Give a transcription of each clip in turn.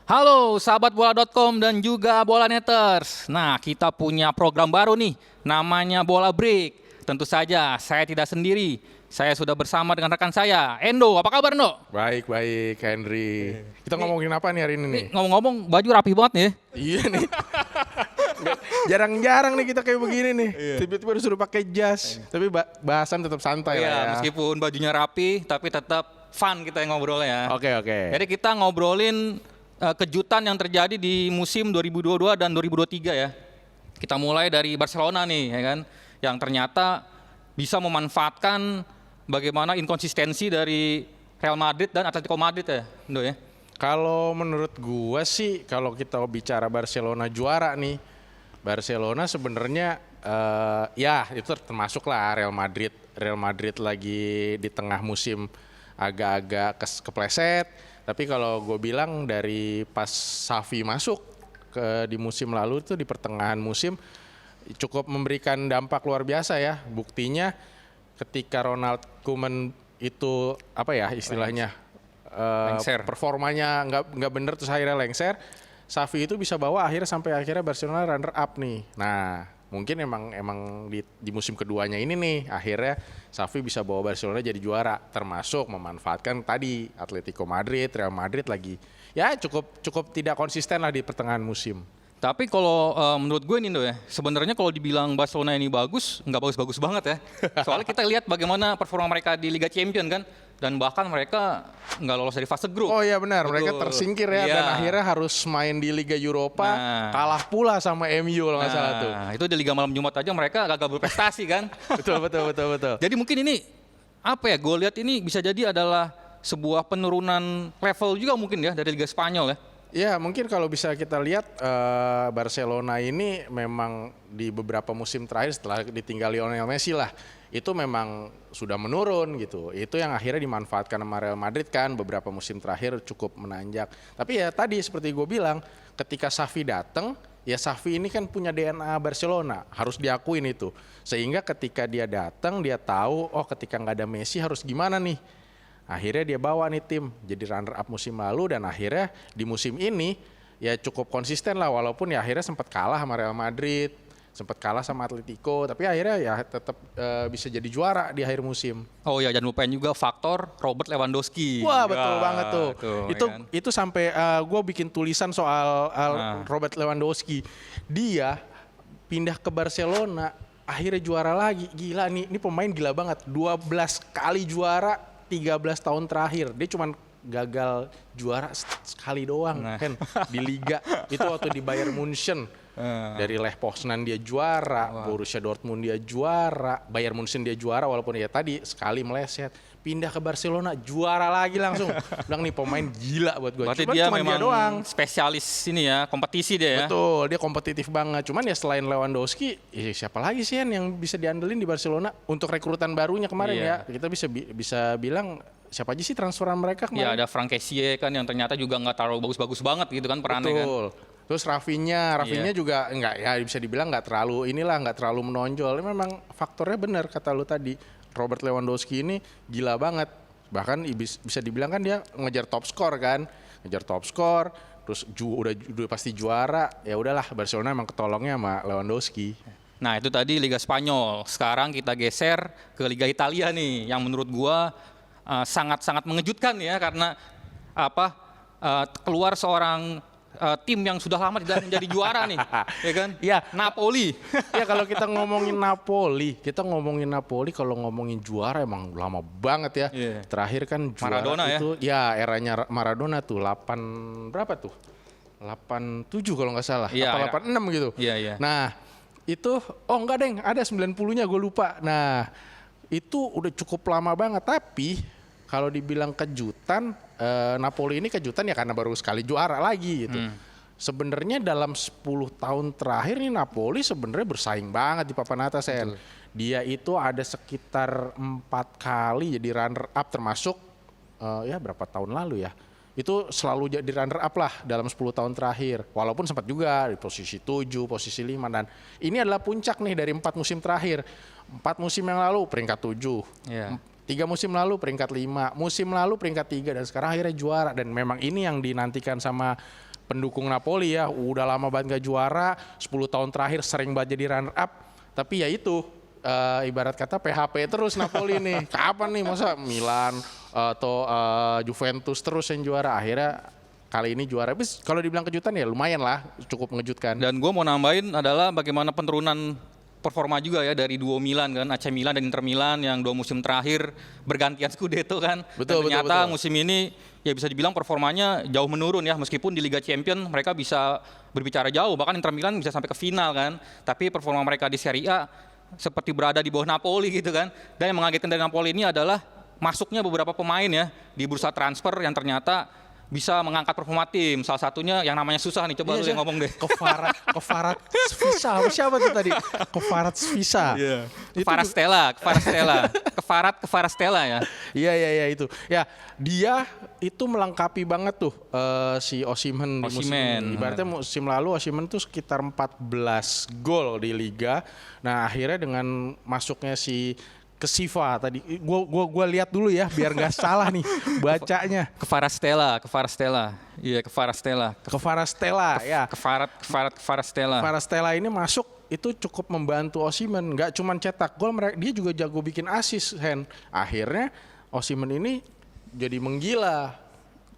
Halo sahabat bola.com dan juga Bola Netters. Nah, kita punya program baru nih, namanya Bola Break. Tentu saja saya tidak sendiri. Saya sudah bersama dengan rekan saya, Endo. Apa kabar, Endo? Baik, Henry. Kita ngomongin apa nih hari ini nih? Ngomong-ngomong, baju rapi banget nih. Iya nih. Jarang-jarang nih kita kayak begini nih. Tiba-tiba disuruh pakai jas. Tapi bahasan tetap santai lah ya. Meskipun bajunya rapi, tapi tetap fun kita yang ngobrolnya. Oke. Jadi kita ngobrolin kejutan yang terjadi di musim 2022 dan 2023 ya. Kita mulai dari Barcelona nih, ya kan, yang ternyata bisa memanfaatkan bagaimana inkonsistensi dari Real Madrid dan Atletico Madrid ya, Indo ya. Kalau menurut gua sih, kalau kita bicara Barcelona juara nih, Barcelona sebenarnya ya itu termasuk lah Real Madrid. Real Madrid lagi di tengah musim agak-agak kepleset. Tapi kalau gue bilang dari pas Xavi masuk di musim lalu itu di pertengahan musim cukup memberikan dampak luar biasa ya. Buktinya ketika Ronald Koeman itu apa ya istilahnya performanya nggak bener terus akhirnya lengser. Xavi itu bisa bawa sampai akhirnya Barcelona runner up nih. Nah mungkin emang di musim keduanya ini nih akhirnya Xavi bisa bawa Barcelona jadi juara, termasuk memanfaatkan tadi Atletico Madrid, Real Madrid lagi ya cukup tidak konsisten lah di pertengahan musim. Tapi kalau menurut gue nih Indo ya, sebenarnya kalau dibilang Barcelona ini bagus, nggak bagus-bagus banget ya. Soalnya kita lihat bagaimana performa mereka di Liga Champions kan, dan bahkan mereka nggak lolos dari fase grup. Oh iya benar, Betul. mereka tersingkir ya dan akhirnya harus main di Liga Eropa, kalah pula sama MU kalau nggak salah tuh. Itu di Liga Malam Jumat aja mereka gagal berprestasi kan. Betul. Jadi mungkin ini apa ya, gue lihat ini bisa jadi adalah sebuah penurunan level juga mungkin ya dari Liga Spanyol ya. Ya mungkin kalau bisa kita lihat Barcelona ini memang di beberapa musim terakhir setelah ditinggal Lionel Messi lah, itu memang sudah menurun gitu. Itu yang akhirnya dimanfaatkan sama Real Madrid kan, beberapa musim terakhir cukup menanjak. Tapi ya tadi seperti gue bilang, ketika Xavi datang, ya Xavi ini kan punya DNA Barcelona, harus diakuin itu. Sehingga ketika dia datang, dia tahu oh ketika nggak ada Messi harus gimana nih. Akhirnya dia bawa nih tim jadi runner up musim lalu dan akhirnya di musim ini ya cukup konsisten lah walaupun ya akhirnya sempat kalah sama Real Madrid, sempat kalah sama Atletico, tapi akhirnya ya tetap bisa jadi juara di akhir musim. Oh ya, jangan lupain juga faktor Robert Lewandowski. Wah betul banget tuh. Itu kan? sampai gue bikin tulisan soal Robert Lewandowski. Dia pindah ke Barcelona akhirnya juara lagi. Gila nih, ini pemain gila banget. 12 kali juara 13 tahun terakhir. Dia cuman gagal juara sekali doang kan di liga. Itu waktu di Bayern Munchen. Dari Lech Poznan dia juara, Borussia Dortmund dia juara, Bayern Munchen dia juara walaupun ya tadi sekali meleset. Pindah ke Barcelona juara lagi langsung. Bilang nih pemain gila buat gue. Berarti dia memang dia doang spesialis ini ya, kompetisi dia ya. Betul, dia kompetitif banget. Cuman ya selain Lewandowski, ya siapa lagi sih yang bisa diandelin di Barcelona untuk rekrutan barunya kemarin ya. Kita bisa bilang siapa aja sih transferan mereka kemarin? Ya ada Frank Kessie kan yang ternyata juga nggak terlalu bagus-bagus banget gitu kan perannya kan. Betul. Terus Rafinha juga nggak ya bisa dibilang nggak terlalu menonjol. Memang faktornya benar kata lu tadi. Robert Lewandowski ini gila banget. Bahkan bisa dibilang kan dia ngejar top skor kan. Terus udah pasti juara. Ya udahlah Barcelona emang ketolongnya sama Lewandowski. Nah, itu tadi Liga Spanyol. Sekarang kita geser ke Liga Italia nih yang menurut gua sangat-sangat mengejutkan ya karena keluar seorang tim yang sudah lama tidak menjadi juara nih, ya kan? Iya, Napoli. Ya kalau kita ngomongin Napoli, kalau ngomongin juara emang lama banget ya. Terakhir kan juara Maradona itu ya eranya Maradona tuh 87 kalau nggak salah, apa 86 gitu. Iya. Nah, itu enggak deng, ada 90-nya gue lupa. Nah, itu udah cukup lama banget tapi kalau dibilang kejutan, Napoli ini kejutan ya karena baru sekali juara lagi gitu. Sebenarnya dalam 10 tahun terakhir nih Napoli sebenarnya bersaing banget di papan atas ya. Dia itu ada sekitar 4 kali jadi runner up termasuk ya berapa tahun lalu ya. Itu selalu jadi runner up lah dalam 10 tahun terakhir. Walaupun sempat juga di posisi 7, posisi 5 dan ini adalah puncak nih dari 4 musim terakhir. 4 musim yang lalu peringkat 7. 3 musim lalu peringkat 5, musim lalu peringkat 3 dan sekarang akhirnya juara dan memang ini yang dinantikan sama pendukung Napoli ya, udah lama banget gak juara, 10 tahun terakhir sering banget jadi runner up. Tapi ya itu, ibarat kata PHP terus Napoli nih. Kapan nih masa Milan atau Juventus terus yang juara, akhirnya kali ini juara. Tapi kalau dibilang kejutan ya lumayan lah, cukup mengejutkan. Dan gue mau nambahin adalah bagaimana penurunan performa juga ya dari duo Milan kan, AC Milan dan Inter Milan yang 2 musim terakhir bergantian Scudetto kan. Betul, dan ternyata betul. musim ini ya bisa dibilang performanya jauh menurun ya, meskipun di Liga Champions mereka bisa berbicara jauh, bahkan Inter Milan bisa sampai ke final kan. Tapi performa mereka di Serie A seperti berada di bawah Napoli gitu kan. Dan yang mengagetkan dari Napoli ini adalah masuknya beberapa pemain ya di bursa transfer yang ternyata bisa mengangkat performa tim. Salah satunya yang namanya susah nih, coba lu yang ngomong deh. Kefarat Svisa, siapa tuh tadi? Kefarat Svisa. Kefarat Stella ya. Iya itu. Ya, dia itu melengkapi banget tuh si Osimhen di musim ini. Ibaratnya musim lalu Osimhen tuh sekitar 14 gol di liga. Nah, akhirnya dengan masuknya si ke Siva tadi, gua lihat dulu ya biar nggak salah nih bacanya. Kefarat Stella. Iya, Kefarat Stella. Kefarat Stella ini masuk itu cukup membantu Osimhen, nggak cuma cetak gol, dia juga jago bikin assist, Hen. Akhirnya Osimhen ini jadi menggila.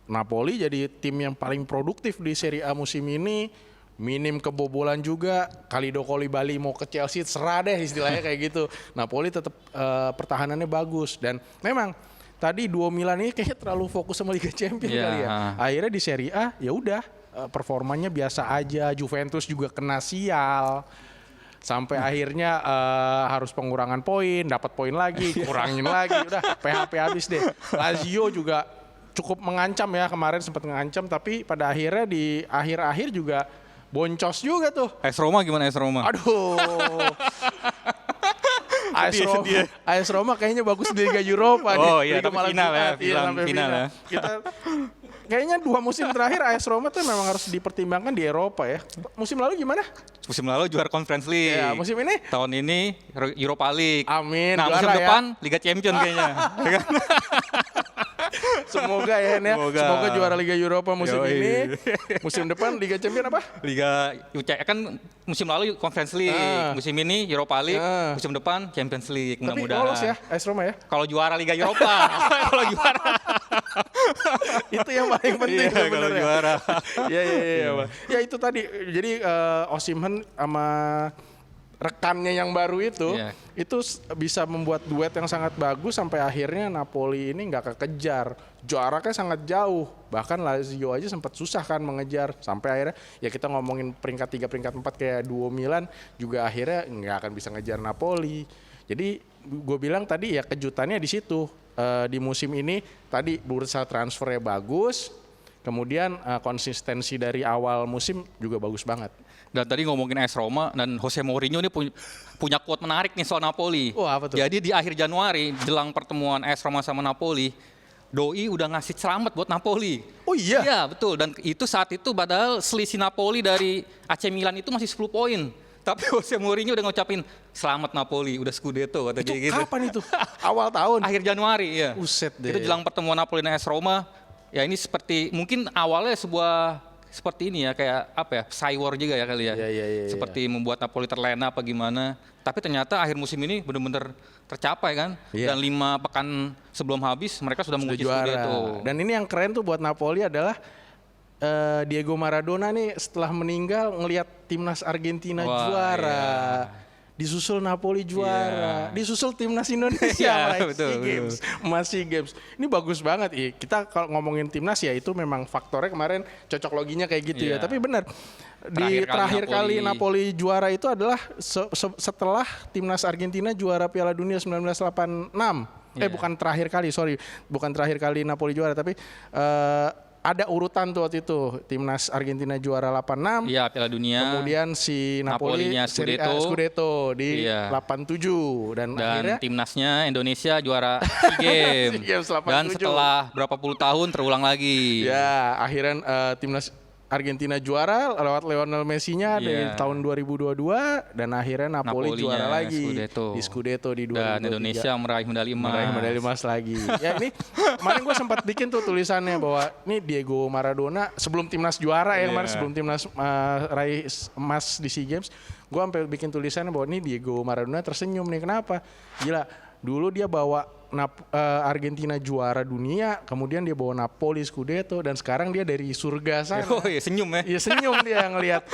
Napoli jadi tim yang paling produktif di Serie A musim ini. Minim kebobolan juga, Kalidou Koulibaly mau ke Chelsea serah deh istilahnya kayak gitu. Napoli tetap pertahanannya bagus, dan memang tadi duo Milan ini kayaknya terlalu fokus sama Liga Champions kali ya. Akhirnya di Serie A ya udah performanya biasa aja. Juventus juga kena sial. Sampai akhirnya harus pengurangan poin, dapat poin lagi, kurangin lagi, udah PHP habis deh. Lazio juga cukup mengancam ya, kemarin sempat mengancam, tapi pada akhirnya di akhir-akhir juga boncos juga tuh. AS Roma gimana AS Roma? Aduh. AS Roma kayaknya bagus di Liga Eropa. Oh iya, tapi final ya. Final ya. Kita kayaknya 2 musim terakhir AS Roma tuh memang harus dipertimbangkan di Eropa ya. Musim lalu gimana? Musim lalu juara Conference League. Ya, musim ini? Tahun ini Europa League. Amin. Nah, musim depan Liga Champions kayaknya. Semoga ya, semoga juara Liga Eropa musim ini. Musim depan Liga Champions apa? Liga UCL kan musim lalu Conference League, musim ini Europa League, musim depan Champions League. Mudah-mudahan. Tapi lolos ya AS Roma ya? Kalau juara Liga Eropa, kalau juara. Itu yang paling penting kalau juara. Iya. Ya itu tadi. Jadi Osimhen sama rekannya yang baru itu bisa membuat duet yang sangat bagus sampai akhirnya Napoli ini nggak kekejar, jaraknya sangat jauh, bahkan Lazio aja sempat susah kan mengejar, sampai akhirnya ya kita ngomongin peringkat 3 peringkat 4 kayak duo Milan juga akhirnya nggak akan bisa ngejar Napoli. Jadi gue bilang tadi ya kejutannya di situ, di musim ini tadi bursa transfernya bagus, kemudian konsistensi dari awal musim juga bagus banget. Dan tadi ngomongin AS Roma, dan Jose Mourinho ini punya quote menarik nih soal Napoli. Oh, apa tuh? Jadi di akhir Januari jelang pertemuan AS Roma sama Napoli, Doi udah ngasih selamat buat Napoli. Oh iya? Iya betul, dan itu saat itu padahal selisih Napoli dari AC Milan itu masih 10 poin. Tapi Jose Mourinho udah ngucapin selamat Napoli, udah Scudetto kata dia gitu. Kapan itu? Awal tahun? Akhir Januari ya. Buset deh. Itu jelang pertemuan Napoli dan AS Roma. Ya ini seperti mungkin awalnya sebuah seperti ini ya, kayak apa ya, psy-war juga ya kali ya. Iya. Seperti membuat Napoli terlena apa gimana. Tapi ternyata akhir musim ini benar-benar tercapai kan. Dan 5 pekan sebelum habis mereka sudah mengunci Scudetto. Dan ini yang keren tuh buat Napoli adalah Diego Maradona nih setelah meninggal ngelihat timnas Argentina juara. Iya. Disusul Napoli juara, disusul timnas Indonesia masih games. Ini bagus banget. Kita kalau ngomongin timnas ya itu memang faktornya kemarin cocok loginya kayak gitu ya. Tapi benar di terakhir kali Napoli juara itu adalah setelah timnas Argentina juara Piala Dunia 1986. Bukan terakhir kali, bukan terakhir kali Napoli juara, tapi ada urutan tuh waktu itu, timnas Argentina juara 86. Iya, Piala Dunia. Kemudian si Napoli Scudetto di 87 dan akhirnya timnasnya Indonesia juara SEA Games. Dan setelah berapa puluh tahun terulang lagi. Ya, akhirnya timnas Argentina juara lewat Lionel Messi-nya dari Iya. tahun 2022 dan akhirnya Napoli Napolinya, juara lagi Scudetto. di Scudetto di 2023. Dan Indonesia meraih medali emas. Meraih medali emas lagi. Ya ini kemarin gue sempat bikin tuh tulisannya bahwa ini Diego Maradona sebelum timnas juara ya kemarin, Iya. sebelum timnas raih emas di SEA Games, gue sampai bikin tulisannya bahwa ini Diego Maradona tersenyum nih. Kenapa? Gila, dulu dia bawa Argentina juara dunia, kemudian dia bawa Napoli Scudetto, dan sekarang dia dari surga sana. Oh iya, senyum ya. Iya, senyum dia ngelihat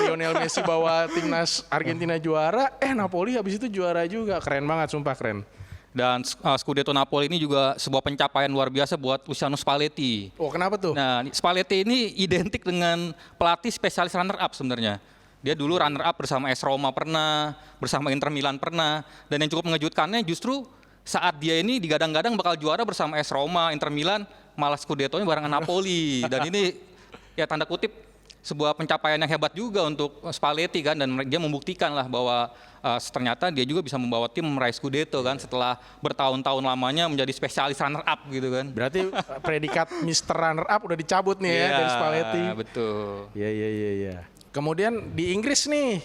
Lionel Messi bawa timnas Argentina juara, Napoli habis itu juara juga. Keren banget, sumpah keren. Dan Scudetto Napoli ini juga sebuah pencapaian luar biasa buat Luciano Spalletti. Oh, kenapa tuh? Nah, Spalletti ini identik dengan pelatih spesialis runner up sebenarnya. Dia dulu runner up bersama AS Roma pernah, bersama Inter Milan pernah, dan yang cukup mengejutkannya justru saat dia ini digadang-gadang bakal juara bersama AS Roma, Inter Milan, malah Scudetto-nya barengan Napoli. Dan ini ya tanda kutip sebuah pencapaian yang hebat juga untuk Spalletti kan, dan dia membuktikan lah bahwa ternyata dia juga bisa membawa tim meraih Scudetto kan setelah bertahun-tahun lamanya menjadi spesialis runner up gitu kan. Berarti predikat Mr. Runner Up udah dicabut nih ya dari Spalletti. Betul. Iya. Kemudian di Inggris nih,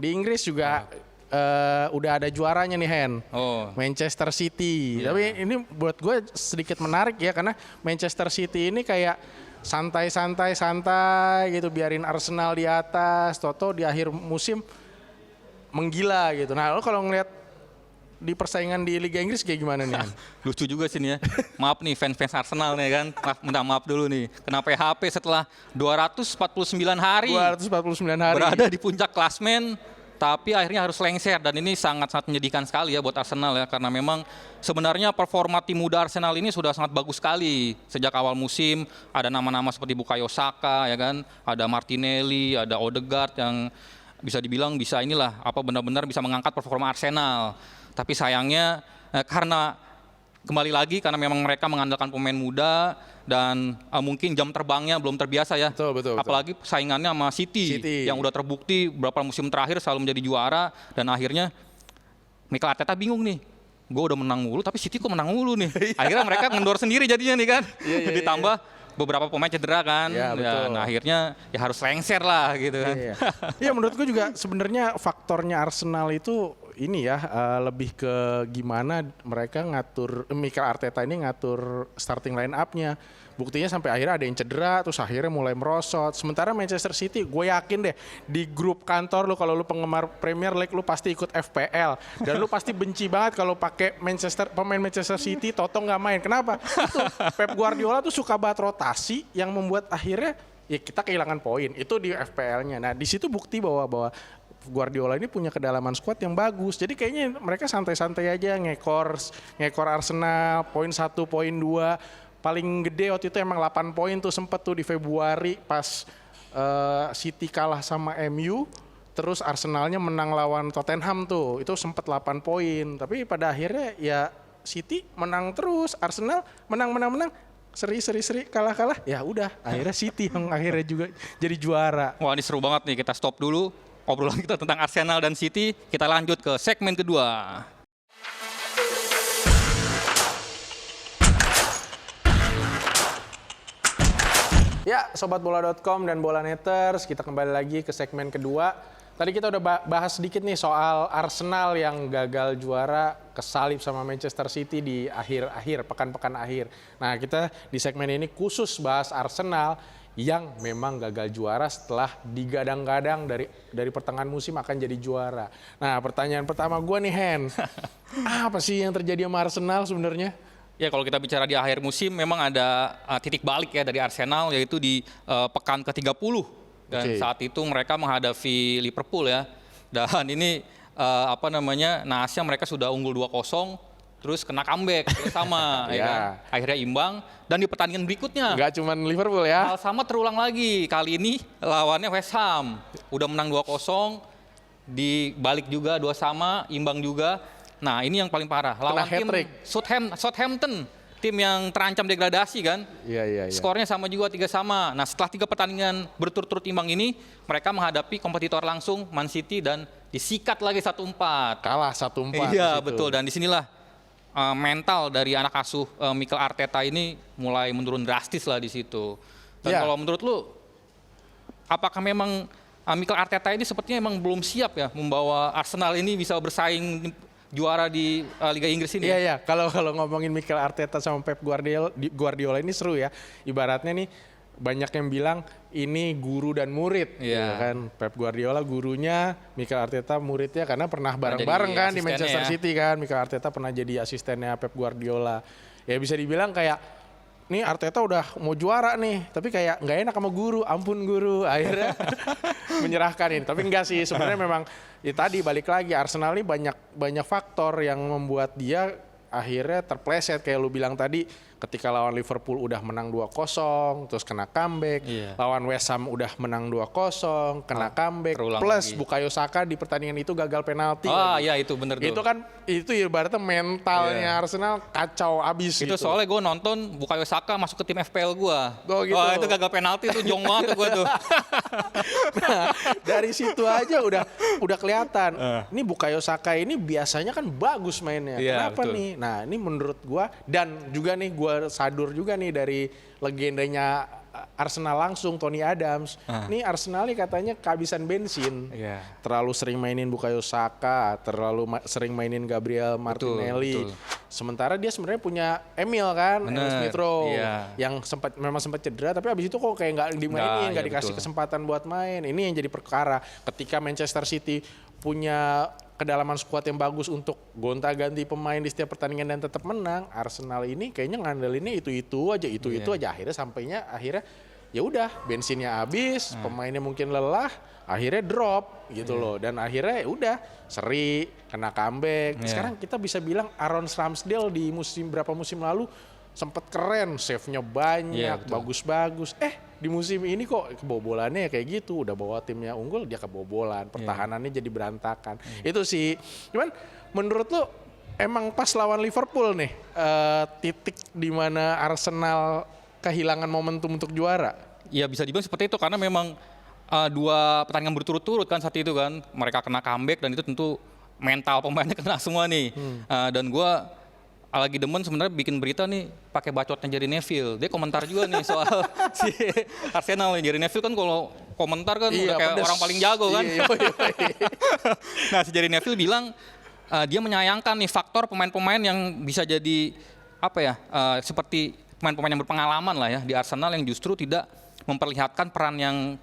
di Inggris juga udah ada juaranya nih Hen. Oh. Manchester City. Tapi ini buat gue sedikit menarik ya, karena Manchester City ini kayak santai gitu, biarin Arsenal di atas, toto di akhir musim menggila gitu. Nah, lo kalau ngeliat di persaingan di Liga Inggris kayak gimana nih? Han? Lucu juga sih nih ya. Maaf nih fans Arsenal nih kan. Minta maaf dulu nih. Kena PHP setelah 249 hari 249 hari. berada di puncak klasmen, tapi akhirnya harus lengser, dan ini sangat-sangat menyedihkan sekali ya buat Arsenal ya, karena memang sebenarnya performa tim muda Arsenal ini sudah sangat bagus sekali sejak awal musim. Ada nama-nama seperti Bukayo Saka ya kan, ada Martinelli, ada Odegaard yang bisa dibilang bisa inilah benar-benar bisa mengangkat performa Arsenal. Tapi sayangnya karena kembali lagi karena memang mereka mengandalkan pemain muda dan mungkin jam terbangnya belum terbiasa ya. Betul. Apalagi saingannya sama City yang udah terbukti beberapa musim terakhir selalu menjadi juara, dan akhirnya Mikel Arteta bingung nih. Gue udah menang mulu tapi City kok menang mulu nih. Akhirnya mereka ngendor sendiri jadinya nih kan. Ditambah beberapa pemain cedera kan. Dan akhirnya ya harus lengser lah gitu kan. Iya, menurut gue juga sebenarnya faktornya Arsenal itu ini ya, lebih ke gimana mereka ngatur, Mikel Arteta ini ngatur starting line up-nya. Buktinya sampai akhirnya ada yang cedera, terus akhirnya mulai merosot. Sementara Manchester City, gue yakin deh di grup kantor lu, kalau lu penggemar Premier League, lu pasti ikut FPL. Dan lu pasti benci banget kalau pakai pemain Manchester City, Toto nggak main. Kenapa? Itu Pep Guardiola tuh suka banget rotasi yang membuat akhirnya ya kita kehilangan poin. Itu di FPL-nya. Nah, di situ bukti bahwa Guardiola ini punya kedalaman squad yang bagus. Jadi kayaknya mereka santai-santai aja ngekor Arsenal, poin 1, poin 2. Paling gede waktu itu emang 8 poin tuh sempet tuh di Februari pas City kalah sama MU. Terus Arsenalnya menang lawan Tottenham tuh, itu sempet 8 poin. Tapi pada akhirnya ya City menang terus, Arsenal menang. Seri, kalah. Ya udah, akhirnya City yang akhirnya juga jadi juara. Wah, ini seru banget nih, kita stop dulu obrolan kita tentang Arsenal dan City. Kita lanjut ke segmen kedua. Ya, Sobat Bola.com dan Bolaneters, kita kembali lagi ke segmen kedua. Tadi kita udah bahas sedikit nih soal Arsenal yang gagal juara, kesalip sama Manchester City di pekan-pekan akhir. Nah, kita di segmen ini khusus bahas Arsenal yang memang gagal juara setelah digadang-gadang dari pertengahan musim akan jadi juara. Nah, pertanyaan pertama gue nih, Hen, apa sih yang terjadi sama Arsenal sebenarnya? Ya, kalau kita bicara di akhir musim memang ada titik balik ya dari Arsenal, yaitu di pekan ke-30. Dan saat itu mereka menghadapi Liverpool ya. Dan ini nahasnya mereka sudah unggul 2-0, terus kena comeback sama ya kan? Akhirnya imbang, dan di pertandingan berikutnya nggak cuma Liverpool ya. hal sama terulang lagi. Kali ini lawannya West Ham. Udah menang 2-0, dibalik juga 2-2, imbang juga. Nah, ini yang paling parah. Lawan tim Southampton, tim yang terancam degradasi kan. Iya. Skornya sama juga 3-3. Nah, setelah 3 pertandingan berturut-turut imbang ini, mereka menghadapi kompetitor langsung Man City dan disikat lagi 1-4. Kalah 1-4. Iya, betul. Dan disinilah mental dari anak asuh Mikel Arteta ini mulai menurun drastis lah di situ. Dan kalau menurut lu apakah memang Mikel Arteta ini sepertinya emang belum siap ya membawa Arsenal ini bisa bersaing juara di Liga Inggris ini? Iya, iya. Kalau ngomongin Mikel Arteta sama Pep Guardiola ini seru ya. Ibaratnya nih banyak yang bilang ini guru dan murid, ya kan. Pep Guardiola gurunya, Mikel Arteta muridnya, karena pernah bareng-bareng kan di Manchester City kan. Mikel Arteta pernah jadi asistennya Pep Guardiola. Ya bisa dibilang kayak, nih Arteta udah mau juara nih, tapi kayak nggak enak sama guru, ampun guru, akhirnya menyerahkan ini. Tapi enggak sih, sebenarnya memang ya tadi balik lagi Arsenal ini banyak faktor yang membuat dia akhirnya terpleset kayak lu bilang tadi, ketika lawan Liverpool udah menang 2-0 terus kena comeback, lawan West Ham udah menang 2-0 kena comeback, plus lagi. Bukayo Saka di pertandingan itu gagal penalti. Iya itu bener tuh. Itu kan itu ibaratnya mentalnya Arsenal kacau abis itu gitu. Soalnya gue nonton Bukayo Saka masuk ke tim FPL gue. Gitu. Wah itu gagal penalti itu jong banget gue tuh. Nah, dari situ aja udah kelihatan. Ini Bukayo Saka ini biasanya kan bagus mainnya. Kenapa betul. Nih? Nah ini menurut gue, dan juga nih gue sadur juga nih dari legendanya Arsenal langsung, Tony Adams. Nih Arsenal nih katanya kehabisan bensin. Terlalu sering mainin Bukayo Saka, terlalu sering mainin Gabriel Martinelli. Betul. Sementara dia sebenarnya punya Emil kan, Emil Smith Rowe, yang memang sempat cedera, tapi abis itu kok kayak nggak dimainin, nggak dikasih kesempatan buat main. Ini yang jadi perkara. Ketika Manchester City punya kedalaman skuad yang bagus untuk gonta-ganti pemain di setiap pertandingan dan tetap menang, Arsenal ini kayaknya ngandelinnya itu aja akhirnya ya udah bensinnya habis, pemainnya mungkin lelah, akhirnya drop gitu loh, dan akhirnya ya udah seri kena comeback. Sekarang kita bisa bilang Aaron Ramsdale di berapa musim lalu sempat keren, save-nya banyak, bagus-bagus. Di musim ini kok kebobolannya kayak gitu, udah bawa timnya unggul dia kebobolan, pertahanannya jadi berantakan. Itu sih. Cuman menurut lu emang pas lawan Liverpool nih titik di mana Arsenal kehilangan momentum untuk juara? Ya bisa dibilang seperti itu, karena memang dua pertandingan berturut-turut kan saat itu kan, mereka kena comeback dan itu tentu mental pemainnya kena semua nih. Dan gue lagi demen sebenarnya bikin berita nih pakai bacotnya Gary Neville. Dia komentar juga nih soal si Arsenal nih. Gary Neville kan kalau komentar kan udah kayak orang paling jago kan. Nah si Gary Neville bilang dia menyayangkan nih faktor pemain-pemain yang bisa jadi seperti pemain-pemain yang berpengalaman lah ya di Arsenal, yang justru tidak memperlihatkan peran yang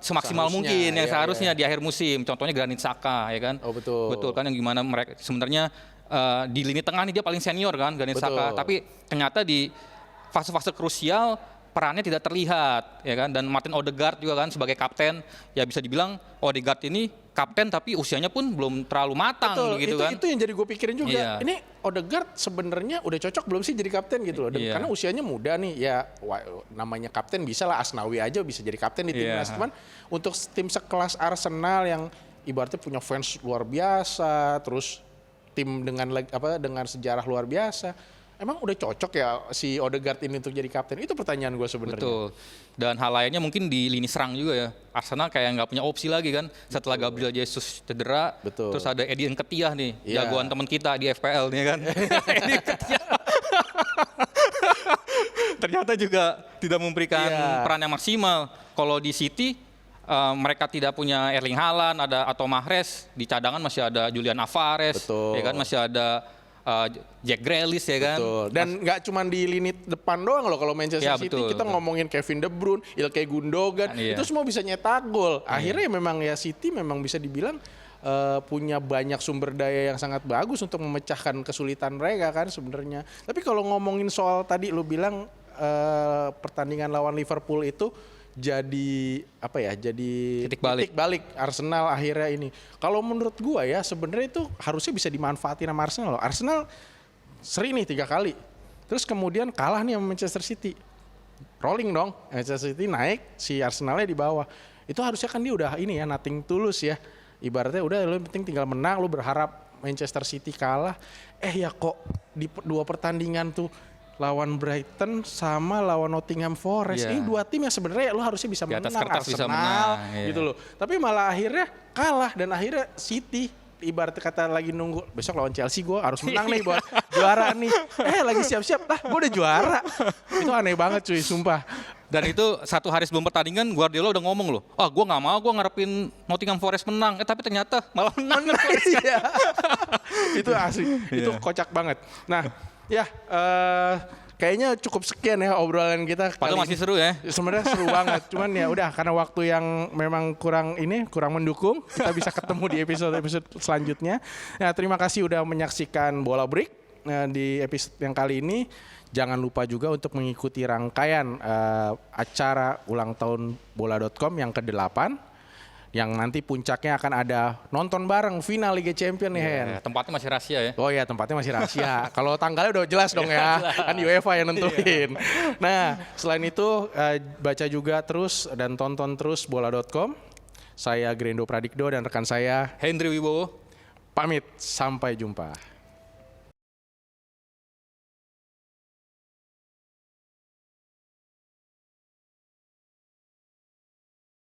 semaksimal mungkin yang seharusnya di akhir musim. Contohnya Granit Xhaka ya kan. Betul kan, yang gimana mereka sebenarnya di lini tengah nih dia paling senior kan, Granit Xhaka, tapi ternyata di fase-fase krusial perannya tidak terlihat ya kan. Dan Martin Odegaard juga kan sebagai kapten, ya bisa dibilang Odegaard ini kapten tapi usianya pun belum terlalu matang gitu kan. Itu yang jadi gue pikirin juga. Ini Odegaard sebenarnya udah cocok belum sih jadi kapten gitu loh. Karena usianya muda nih ya, namanya kapten bisa lah, Asnawi aja bisa jadi kapten di timnas. Cuman untuk tim sekelas Arsenal yang ibaratnya punya fans luar biasa, terus tim dengan sejarah luar biasa, emang udah cocok ya si Odegaard ini untuk jadi kapten? Itu pertanyaan gue sebenarnya. Betul. Dan hal lainnya mungkin di lini serang juga ya. Arsenal kayak nggak punya opsi lagi kan setelah Gabriel Jesus cedera. Terus ada Eddie Nketiah nih, jagoan teman kita di FPL nih kan. Eddie Nketiah ternyata juga tidak memberikan peran yang maksimal. Kalau di City mereka tidak punya Erling Haaland, atau Mahrez, di cadangan masih ada Julian Alvarez, ya kan, masih ada Jack Grealish ya kan. Dan nggak cuma di lini depan doang loh, kalau Manchester City kita ngomongin Kevin De Bruyne, Ilkay Gundogan, itu semua bisa nyetak gol. Akhirnya memang ya City memang bisa dibilang punya banyak sumber daya yang sangat bagus untuk memecahkan kesulitan mereka kan sebenarnya. Tapi kalau ngomongin soal tadi lu bilang pertandingan lawan Liverpool itu jadi titik balik Arsenal akhirnya ini. Kalau menurut gua ya sebenarnya itu harusnya bisa dimanfaatin sama Arsenal loh. Arsenal seri nih 3 kali, terus kemudian kalah nih sama Manchester City, rolling dong, Manchester City naik, si Arsenalnya di bawah. Itu harusnya kan dia udah ini ya, nothing tulus ya, ibaratnya udah lu penting tinggal menang, lu berharap Manchester City kalah. Ya kok di 2 pertandingan tuh lawan Brighton sama lawan Nottingham Forest. Ini 2 tim yang sebenarnya lo harusnya bisa menang, Arsenal gitu loh. Tapi malah akhirnya kalah, dan akhirnya City ibarat kata lagi nunggu besok lawan Chelsea, gue harus menang nih buat juara nih. Lagi siap-siap lah, gue udah juara. Itu aneh banget cuy, sumpah. Dan itu 1 hari sebelum pertandingan Guardiola udah ngomong loh, gue nggak mau, gue ngarepin Nottingham Forest menang. Tapi ternyata malah menang. Iya. Itu asli, itu kocak banget. Nah, ya kayaknya cukup sekian ya obrolan kita. Padahal masih seru ya. Sebenarnya seru banget. Cuman ya udah karena waktu yang memang kurang mendukung, kita bisa ketemu di episode selanjutnya. Nah, terima kasih udah menyaksikan Bola Break di episode yang kali ini. Jangan lupa juga untuk mengikuti rangkaian acara ulang tahun bola.com yang ke-8 yang nanti puncaknya akan ada nonton bareng final Liga Champions nih Hen. Tempatnya masih rahasia ya. Oh iya, tempatnya masih rahasia. Kalau tanggalnya udah jelas dong ya. Kan UEFA yang nentuin. Nah, selain itu baca juga terus dan tonton terus bola.com. Saya Grendo Pradikdo dan rekan saya Hendry Wibowo. Pamit, sampai jumpa.